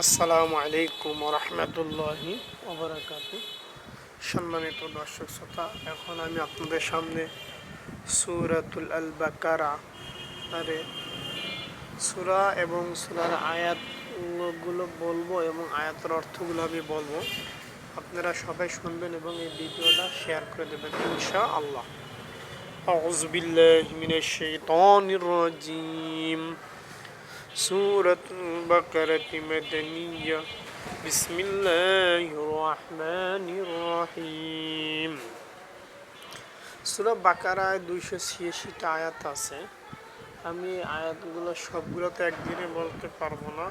আসসালামু আলাইকুম রহমতুল্লাহি ওবরাকাতু। সম্মানিত দর্শক শ্রোতা, এখন আমি আপনাদের সামনে সূরাতুল আল বাকারা সূরা এবং সূরার আয়াতগুলো বলবো এবং আয়াতের অর্থগুলো আমি বলবো। আপনারা সবাই শুনবেন এবং এই ভিডিওটা শেয়ার করে দেবেন ইনশাআল্লাহ। আউযু বিল্লাহি মিনাশ শাইতানির রাজিম। সূরাতুল বাকারাতি মাদানিয়া। বিসমিল্লাহির রহমানির রহিম। সূরা বাকারায় 286টা আয়াত আছে। আমি আয়াতগুলো সবগুলো তো একদিনে বলতে পারবো না,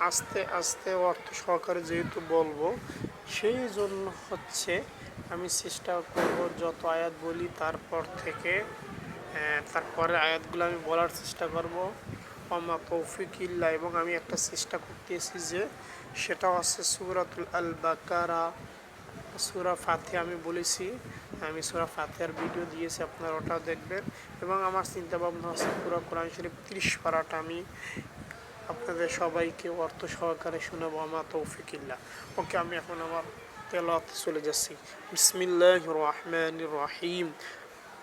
আস্তে আস্তে অর্থ সহকারে যেহেতু বলবো, সেই জন্য আমি চেষ্টা করব যত আয়াত বলি তারপরে আয়াতগুলো আমি বলার চেষ্টা করব। আমা তৌফিক ইল্লা, এবং আমি একটা চেষ্টা করতেছি যে সেটা হচ্ছে সূরাতুল আল বাকারা। সূরা ফাতিহা আমি বলেছি, আমি সূরা ফাতিহার ভিডিও দিয়েছি, আপনারা ওটাও দেখবেন। এবং আমার চিন্তা ভাবনা হচ্ছে পুরো কোরআন শরীফ 30 পারাটা আমি আপনাদের সবাইকে অর্থ সহকারে শোনাবো। আমা তৌফিক ইল্লা। ওকে, আমি এখন আমার তেলাওয়াতে চলে যাচ্ছি। বিসমিল্লাহির রহমানির রহিম।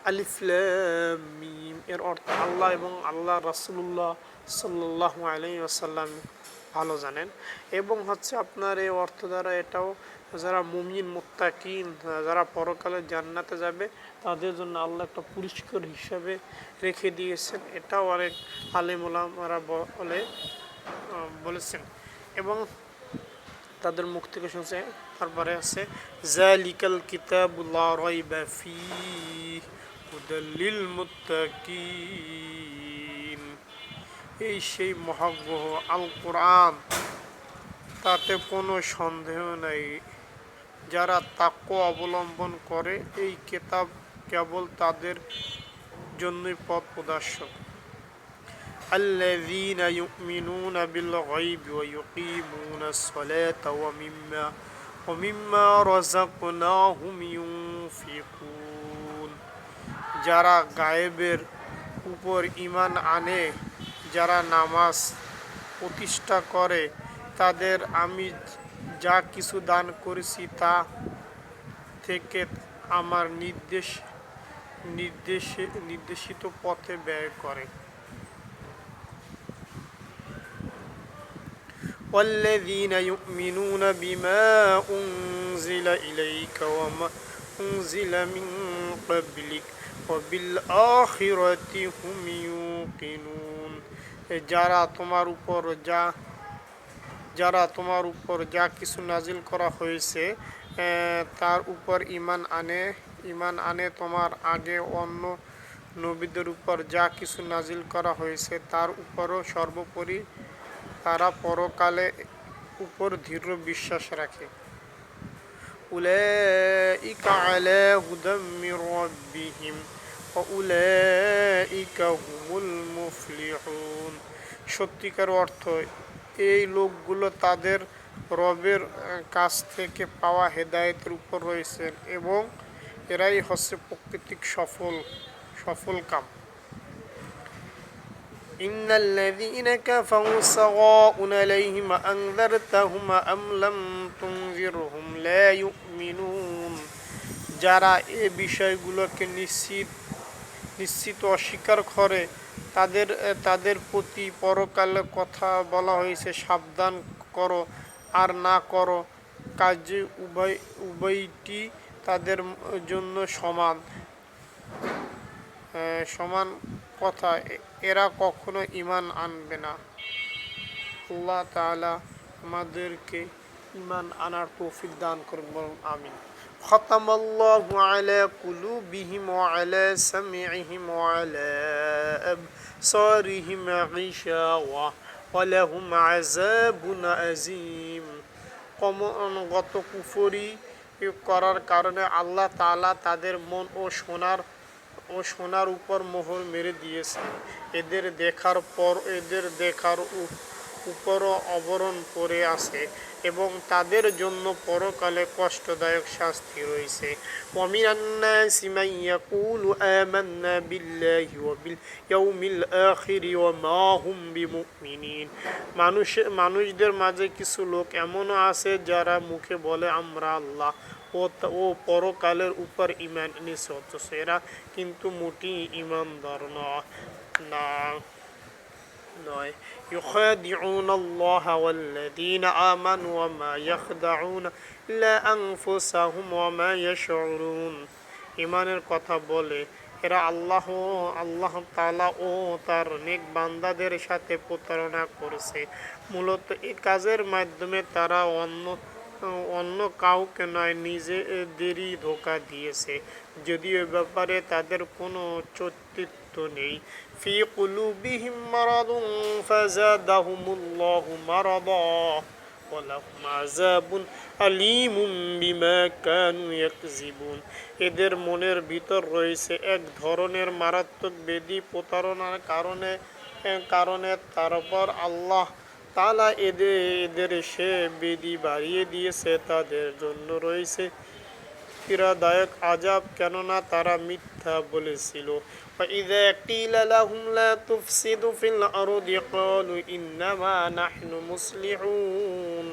আলিফ লাম মিম এর অর্থ আল্লাহ এবং আল্লাহ রাসূলুল্লাহ সাল্লাল্লাহু আলাইহি ওয়াসাল্লাম ভালো জানেন। এবং আপনার এই অর্থ দ্বারা এটাও যারা মুমিন মুত্তাকিন, যারা পরকালে জান্নাতে যাবে, তাদের জন্য আল্লাহ একটা পুরস্কার হিসাবে রেখে দিয়েছেন। এটাও অনেক আলেম ওলামারা বলেছেন এবং তাদের মুখ থেকে শুনছে। তারপরে আছে যালিকাল কিতাবু লা রাইবা ফীহি হুদাল লিল মুত্তাকিন। এই সেই মহাগ্রহ আল কোরআন, তাতে কোনো সন্দেহ নেই। যারা তাকওয়া অবলম্বন করে, এই কিতাব কেবল তাদের জন্যই পথ প্রদর্শক। আল্লাযীনা ইউমিনুনা বিল গায়বি ওয়া ইউকিমুনাস সালাতা ওয়া মিম্মা রাযাকনাহুম ইউনফিকুন। যারা গায়েবের উপর ঈমান আনে, যারা নামাজ প্রতিষ্ঠা করে, তাদের আমি যা কিছু দান করেছি তা থেকে আমার নির্দেশিত পথে ব্যয় করে। ওয়াল্লাযীনা ইউমিনুনা বিমা উনজিলা ইলাইকা ওয়া মা উনজিলা মিন ক্বাবলিক ওয়া বিল আখিরাতি হুম ইউকিনুন। যারা তোমার উপর যা কিছু নাজিল করা হয়েছে তার উপর ঈমান আনে, তোমার আগে অন্য নবীদের উপর যা কিছু নাজিল করা হয়েছে তার উপরও সর্বোপরি তারা পরকালে উপর দৃঢ় বিশ্বাস রাখে। উলাইকা আলা হুদাম মির রাব্বিহিম ওয়া উলাইকা হুমুল মুফলিহুন। সত্যিকার অর্থ, এই লোকগুলো তাদের রবের কাছ থেকে পাওয়া হেদায়েতের উপর রয়েছেন এবং এরাই হচ্ছে প্রকৃতিক সফল কাম। ইন্নাল্লাযীনা কাফারু সাওয়াউন আলাইহিম আনযারতাহুম আম লাম তুনযিরহুম লা ইউমিনুন। যারা এই বিষয়গুলোকে নিশ্চিত অস্বীকার করে, তাদের প্রতি পরকালে কথা বলা হয়েছে, সাবধান করো আর না করো কাজে উভয়টি তাদের জন্য সমান কথা। এরা কখনো ঈমান আনবে না। আল্লাহ তাআলা আমাদেরকে ঈমান আনার তৌফিক দান করুন, বলুন আমিন। খতামাল্লাহু আলা কুলুবিহিম ওয়া আলা সামিইহিম ওয়া আলা আবসারিহিম গিশাওয়া ওয়া লাহুম আযাবুন আযীম। ক্রমাগত কুফরি করার কারণে আল্লাহ তাআলা তাদের মন ও শোনার উপর মোহর মেরে দিয়েছেন। এদের দেখার উপরও আবরণ করে আছে এবং তাদের জন্য পরকালে কষ্টদায়ক শাস্তি রয়েছে। ومن الناس من يقول آمنا بالله وباليوم الآخر وما هم بمؤمنين। মানুষদের মাঝে কিছু লোক এমনও আছে যারা মুখে বলে আমরা আল্লাহ ও পরকালের উপর ঈমান এনেছে, অথচ এরা কিন্তু মোটেই ঈমানদার নয়। يخادعون الله والذين آمنوا وما يخدعون إلا أنفسهم وما يشعرون। ঈমানের কথা বলে এরা আল্লাহ তাআলা ও তার নেক বান্দাদের সাথে প্রতারণা করেছে। মূলত এই কাজের মাধ্যমে তারা অন্য কাউকে নয়, নিজেদেরই ধোঁকা দিয়েছে, যদিও এ ব্যাপারে তাদের কোনো চরিত্র নেই। ফি কুলুবিহিম মারাদুন ফাযাদাহুমুল্লাহু মারাদা ওয়া লাহুম আযাবুন আলীমুম বিমা কানু ইয়াকযিবুন। এদের মনের ভিতর রয়েছে এক ধরনের মারাত্মক ব্যাধি, প্রতারণার কারণে তারপর আল্লাহ তাআলা এদের সে ব্যাধি বাড়িয়ে দিয়েছে, তাদের জন্য রয়েছে পীড়াদায়ক আযাব, কেননা তারা মিথ্যা বলেছিল। وَإِذَا قِيلَ لَهُمْ لَا تُفْسِدُوا فِي الْأَرْضِ قَالُوا إِنَّمَا نَحْنُ مُصْلِحُونَ।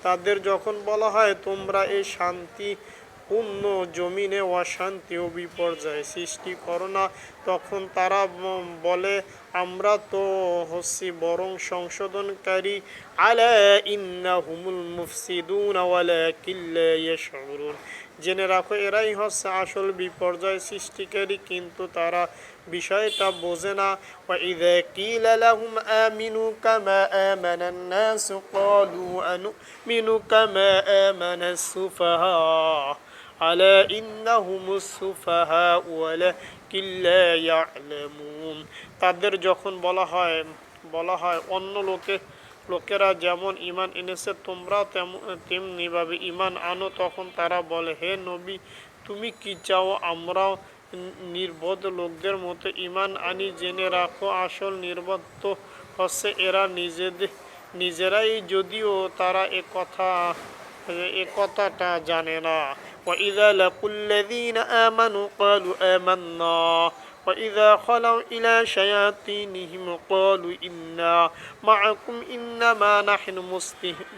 তাদের যখন বলা হয় তোমরা এই শান্তিপূর্ণ জমিনে অশান্তি ও বিপর্যয় সৃষ্টি করো না, তখন তারা বলে আমরা তো হচ্ছি বরং সংশোধনকারী। আলা ইন্নাহুমুল মুফসিদুন ওয়ালাকিন লা ইয়াশউরুন। জেনে রাখো এরাই হচ্ছে আসল বিপর্যয় সৃষ্টিকারী, কিন্তু তারা বিষয়টা বোঝে না। وَإِذَا قِيلَ لَهُمْ آمِنُوا كَمَا آمَنَ النَّاسُ قَالُوا أَنُؤْمِنُ كَمَا آمَنَ السُّفَهَاءُ أَلَا إِنَّهُمُ السُّفَهَاءُ وَلَكِنْ لَا يَعْلَمُونَ। তাদের যখন বলা হয় অন্য লোকেরা যেমন ঈমান এনেছে তোমরাও তেমনিভাবে ঈমান আনো, তখন তারা বলে হে নবী তুমি কি চাও আমরাও নির্বোধ লোকদের মতো ঈমান আনি? জেনে রাখো আসল নির্বোধ হচ্ছে এরা নিজেরাই, যদিও তারা এ কথাটা জানে না। وَإِذَا لَقُوا الَّذِينَ آمَنُوا قَالُوا آمَنَّا وَإِذَا خَلَوْا إِلَى شَيَاطِينِهِمْ قَالُوا إِنَّا مَعَكُمْ إِنَّمَا نَحْنُ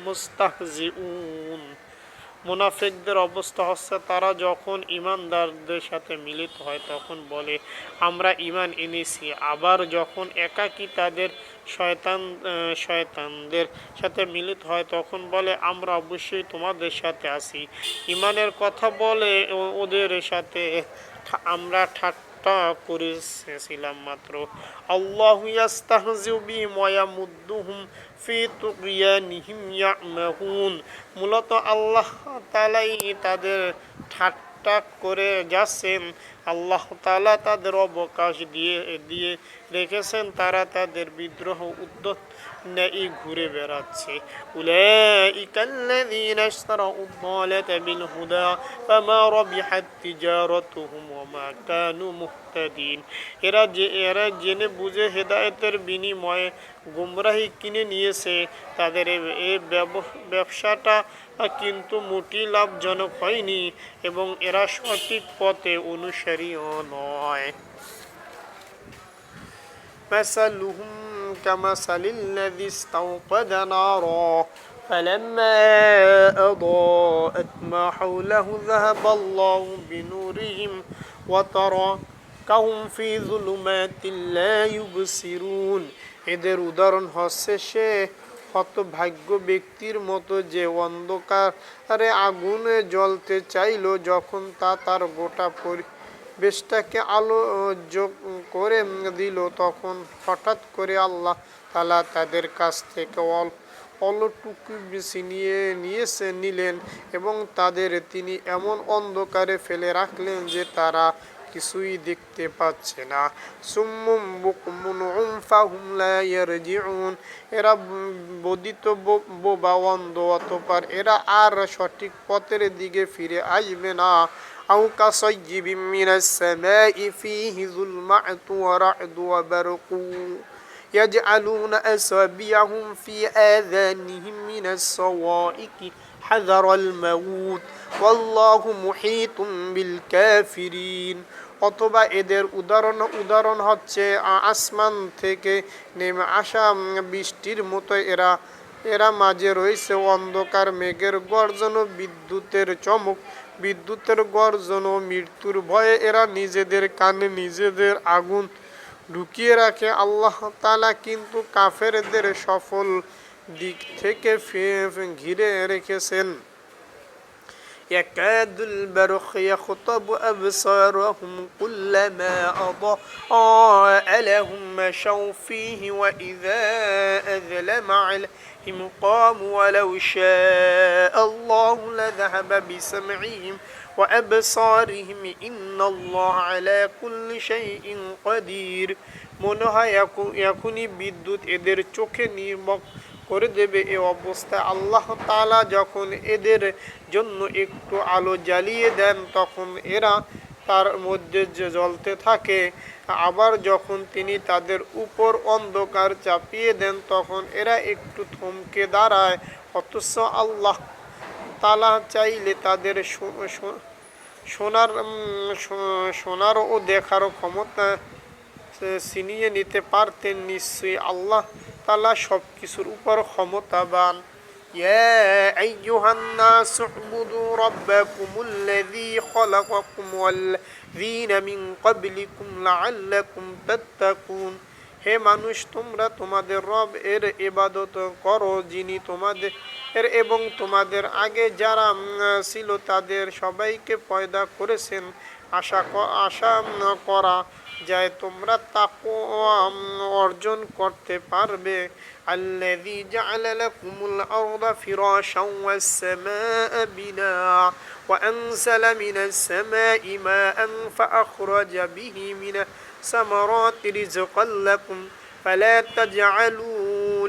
মুস্তাহজিউন। মুনাফিকদের অবস্থা হচ্ছে তারা যখন ঈমানদারদের সাথে মিলিত হয় তখন বলে আমরা ঈমান এনেছি, আবার যখন একাকী তাদের শয়তানদের সাথে মিলিত হয় তখন বলে আমরা অবশ্যই তোমাদের সাথে আছি। ঈমানের কথা বলে ওদের সাথে আমরা ঠাট্টা করেছিলাম মাত্র। আল্লাহু ইয়াস্তাহজিউ বিহিম ওয়া ইয়ামুদ্দুহুম ফি তুগয়ানিহিম ইয়ামাহুন। মূলত আল্লাহ তাআলাই তাদের ঠাট্টা করে যাচ্ছেন। আল্লাহ তাআলা তাদের অবকাশ দিয়ে রেখেছেন, তারা তাদের বিদ্রোহ উদ্যত ঘুরে বেড়াচ্ছে। উলাইকাল্লাযীনা ইশতারাউ আদ-দালাতা বিল হুদা ফামা রাবিহাত তিজারাতুহুম ওয়া মা কানু মুহতাদিন। এরা জেনে বুঝে হেদায়েতের বিনিময়ে গুমরাহি কিনে নিয়েছে, তাদের এই ব্যবসাটা কিন্তু মোটেই লাভজনক হয়নি এবং এরা সঠিক পথে অনুসারীও নয়। مثلهم كمثل الذي استوقد نارا فلما أضاءت ما حوله ذهب الله بنورهم وتركهم في ظلمات لا يبصرون। এদের উদাহরণ হচ্ছে সে হতভাগ্য ব্যক্তির মতো যে অন্ধকারে আগুনে জ্বলতে চাইল, যখন তা তার গোটা পরিবেশটাকে আলো করে দিল তখন হঠাৎ করে আল্লাহ তাআলা তাদের কাছ থেকে অলটুকু ছিনিয়ে নিলেন এবং তাদের তিনি এমন অন্ধকারে ফেলে রাখলেন যে তারা কিছুই দেখতে পাচ্ছে না। সুম্মুম বুকমুন ফাহুম লা ইয়ারজিউন। এরা বধিত বোবা অন্ধ, অতঃপর এরা আর সঠিক পথের দিকে ফিরে আসবে না। আও কাসাইয়্যিবিম মিনাস সামাই ফীহি যুলমাতুন ওয়া রা'দুন ওয়া বারকুন يجعلون أصابعهم في آذانهم من الصواعق حذر الموت والله محيط بالكافرين। অথবা এদের উদাহরণ হচ্ছে আসমান থেকে নেমে আসা বৃষ্টির মতো এরা মাঝে রয়েছে অন্ধকার মেঘের গর্জন ও বিদ্যুতের চমক, বিদ্যুতের গর্জন ও মৃত্যুর ভয়ে এরা নিজেদের কানে নিজেদের আগুন ঢুকিয়ে রাখে। আল্লাহ তাআলা কিন্তু কাফেরদের সফল দিক থেকে ঘিরে রেখেছেন। يكاد البرق يخطف أبصارهم كلما أضاء لهم مشوا فيه وإذا أظلم عليهم قاموا ولو شاء الله لذهب بسمعهم وأبصارهم إن الله على كل شيء قدير। মনে হয় এখনই বিদ্যুৎ এদের চোখে নির্মক করে দেবে। এ অবস্থায় আল্লাহ তাআলা যখন এদের জন্য একটু আলো জ্বালিয়ে দেন তখন এরা তার মধ্যে জ্বলতে থাকে, আবার যখন তিনি তাদের উপর অন্ধকার চাপিয়ে দেন তখন এরা একটু থমকে দাঁড়ায়। অথচ আল্লাহ তাআলা চাইলে তাদের শোনার ও দেখারও ক্ষমতা ছিনিয়ে নিতে পারতেন। নিশ্চয়ই আল্লাহ তাআলা সব কিছুর উপর ক্ষমতাবান। ইয়া আইয়ুহান নাস উবুদু রাব্বাকুমুল্লাযী খালাকাকুম ওয়াল্লাযীনা মিন ক্বাবলিকুম লাআল্লাকুম তাত্তাকুন। হে মানুষ, তোমরা তোমাদের রব এর ইবাদত করো, যিনি তোমাদের এবং তোমাদের আগে যারা ছিল তাদের সবাইকে পয়দা করেছেন। আশা করা যায় তোমরা তাকওয়া অর্জন করতে পারবে। আল্লাযী জাআলা লাকুমুল আরদা ফিরাশান ওয়াস সামাআ বিনাআ ওয়া আনজালা মিনাস সামাই মাআন ফাআখরাজা বিহি মিনাস সামারাতি রিজকান লাকুম ফালা তাজআলু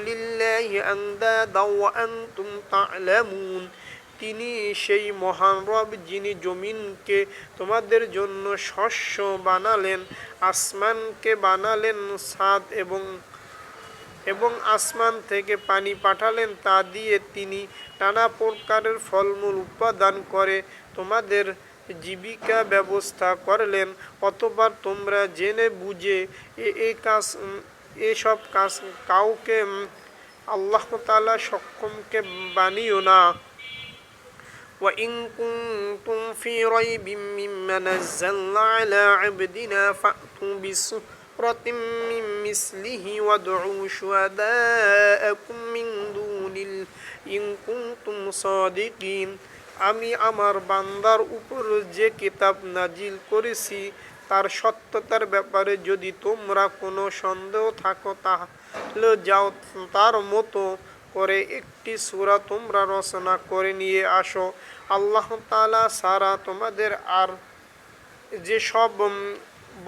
লিল্লাহি আনদাদা ওয়া আনতুম তা'লামুন। তিনি সেই মহান রব যিনি জমিনকে তোমাদের জন্য শস্য বানালেন, আসমানকে বানালেন ছাদ এবং আসমান থেকে পানি পাঠালেন, তা দিয়ে তিনি নানা প্রকারের ফলমূল উৎপাদন করে তোমাদের জীবিকা ব্যবস্থা করলেন। অতঃপর তোমরা জেনে বুঝে এসব কাজ কাউকে আল্লাহ তাআলা সক্ষমকে বানিও না। وإن كنتم في ريب مما نزلنا على عبدنا فأتوا بسورة من مثله وادعوا شهداءكم من دون الله إن كنتم صادقين। আমি আমার বান্দার উপর যে কিতাব নাজিল করেছি তার সত্যতার ব্যাপারে যদি তোমরা কোনো সন্দেহ থাকো তাহলে যাও তার মতো করে একটি সূরা তোমরা রচনা করে নিয়ে আসো। আল্লাহ তাআলা ছাড়া তোমাদের আর যে সব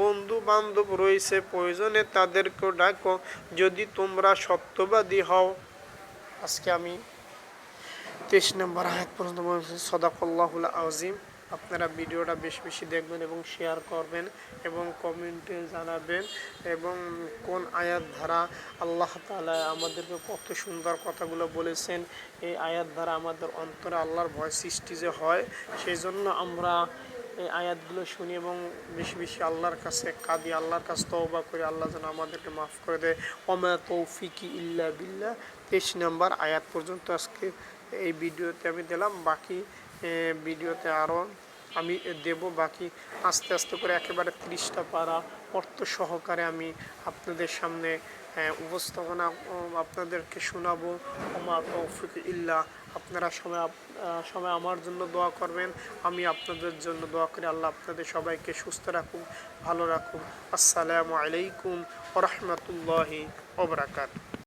বন্ধু বান্ধব রয়েছে প্রয়োজনে তাদেরকেও ডাকো যদি তোমরা সত্যবাদী হও। আজকে আমি 23 নম্বর আয়াত পর্যন্ত বলছি। সাদাকাল্লাহুল আযীম। আপনারা ভিডিওটা বেশি বেশি দেখবেন এবং শেয়ার করবেন এবং কমেন্টে জানাবেন এবং কোন আয়াত ধারা আল্লাহ তাআলা আমাদেরকে কত সুন্দর কথাগুলো বলেছেন। এই আয়াত ধারা আমাদের অন্তরে আল্লাহর ভয় সৃষ্টি যে হয়, সেই জন্য আমরা এই আয়াতগুলো শুনি এবং বেশি বেশি আল্লাহর কাছে কাঁদি, আল্লাহর কাছে তওবা করি, আল্লাহ যেন আমাদেরকে মাফ করে দেয়। ওমা তৌফিকি ইল্লা বিল্লাহ। 23 নম্বর আয়াত পর্যন্ত আজকে এই ভিডিওতে আমি দিলাম। বাকি ভিডিওতে আরও আমি দেব। বাকি আস্তে আস্তে করে একেবারে 30টা পারা অর্থ সহকারে আমি আপনাদের সামনে উপস্থাপনা আপনাদেরকে শোনাবো। ওমা তৌফিক ইল্লা। আপনারা সবাই আমার জন্য দোয়া করবেন, আমি আপনাদের জন্য দোয়া করি। আল্লাহ আপনাদের সবাইকে সুস্থ রাখুন, ভালো রাখুন। আসসালামু আলাইকুম ওয়া রাহমাতুল্লাহি ওয়া বারাকাতুহু।